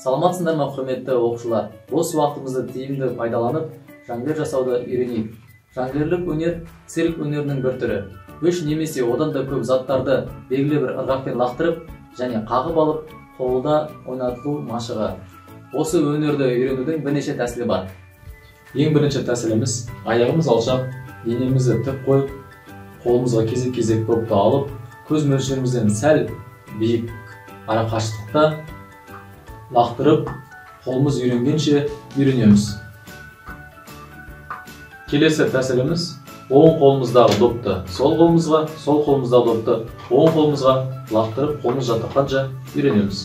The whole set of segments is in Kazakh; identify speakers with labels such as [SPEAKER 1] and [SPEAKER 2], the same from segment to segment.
[SPEAKER 1] Саламатсыздар ма, құрметті оқушылар? Бос уақытымызды тиімді пайдаланып, жонглер жасауды үйренейік. Жонглерлік өнер цирк өнерінің бір түрі. Үш немесе одан да көп заттарды белгілі бір ырғақпен лақтырып және қағып алып, қолда ойнатылу машығы. Осы өнерді үйренудің бірнеше тәсілі бар.
[SPEAKER 2] Ең бірінші тәсіліміз аяғымыз алшақ, денемізді тік қойып, қолымызға кезек-кезек допты алып, көз мөлшерімізден сәл биік ара қашықтықта лақтырып, қолымыз үйренгенше үйренеміз. Келесі тәсіліміз оң қолымыздағы допты сол қолымызға, сол қолымыздағы допты оң қолымызға лақтырып, қолымыз жаттыққанша үйренеміз.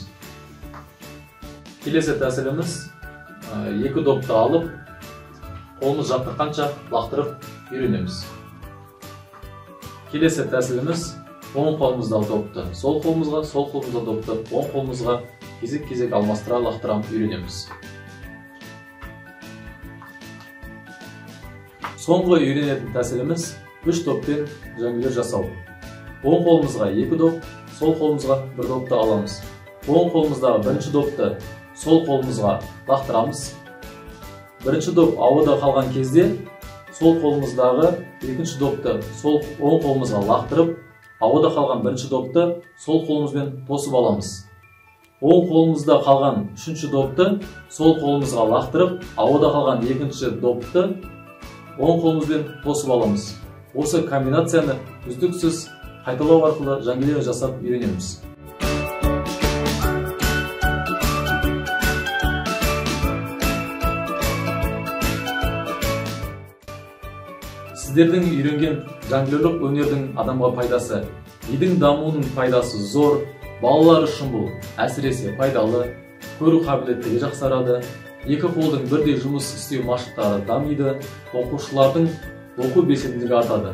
[SPEAKER 2] Келесі тәсіліміз екі допты алып, қолымыз жаттыққанша лақтырып үйренеміз. Келесі тәсіліміз оң қолымыздағы допты сол қолымызға, сол қолымыздағы допты оң қолымызға кезек-кезек алмастыра лақтырамыз үйренеміз. Соңғы үйренетін тәсіліміз үш доппен жонглер жасау. Оң қолымызға екі доп, сол қолымызға бір допты аламыз. Оң қолымыздағы бірінші допты сол қолымызға лақтырамыз. Бірінші доп ауада қалған кезде сол қолымыздағы екінші допты сол оң қолымызға лақтырып, ауада қалған бірінші допты сол қолымызбен тосып аламыз. Оң қолымызда қалған үшінші допты сол қолымызға лақтырып, ауада қалған екінші допты оң қолымызбен тосып аламыз. Осы комбинацияны үздіксіз қайталау арқылы жонглер жасап үйренеміз. Сіздердің үйренген жонглерлік өнердің адамға пайдасы, мидың дамуының пайдасы зор. Балалар үшін бұл әсіресе пайдалы, көру қабілеттігі жақсарады, екі қолдың бірдей жұмыс істеу машықтары дамиды, оқушылардың оқу белсенділігі артады.